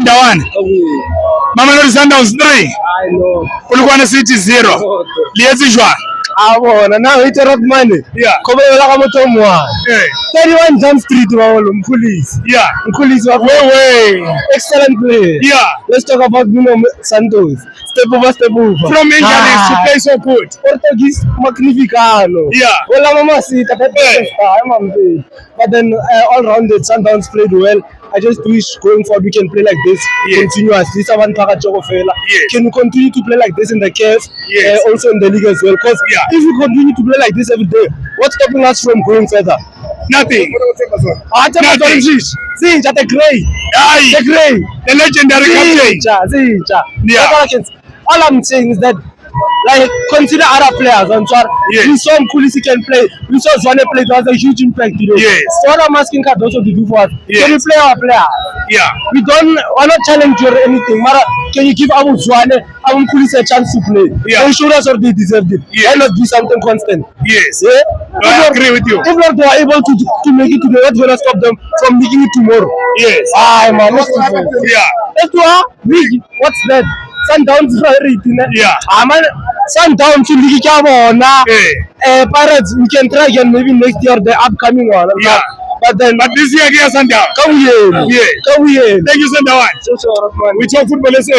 Ndawan. Mamelodi Sundowns 3. I know. Polokwane City 0. Lietse jwa. Bona now hit up money. Yeah. Khobela ka motho mwa. 31 Jump Street bawolo Mkhulisi. Yeah. Mkhulisi wa Way. excellent player. Yeah. Let's talk about Nuno Santos. Step over. From injuries to play so good. Portuguese magnificano. Yeah. Wala mama sita but then all rounded Sundowns played well. I just wish going forward we can play like this continuously. Someone can we continue to play like this in the CAF, also in the league as well? Because if we continue to play like this every day, what's stopping us from going further? Nothing. See, the Grey. The Grey. The legendary captain. Yeah. All I'm saying is that, like, consider other players. We saw Mkhulisi can play. We saw Zwane play. It was a huge impact. Yes. So what I'm asking Cardoso to do for us, can you play our player? Yeah. We're not challenging or anything. Mara, can you give Abu Zwane, Abu Mkhulisi a chance to play? Yeah. They showed us what they deserved it. Yes. Why not do something constant? Yes. Yeah? I agree with you. If not, they are able to make it today, what's going to stop them from making it tomorrow? Yes. Man, yeah. Let's do what's that? Sundowns priority. Yeah. Man, Sundowns to league Pirates, we can try again maybe next year, the upcoming one. Yeah. But this year again, Sundown. Come here. Yeah. Come here. Thank you, Sundown. So, we talk football.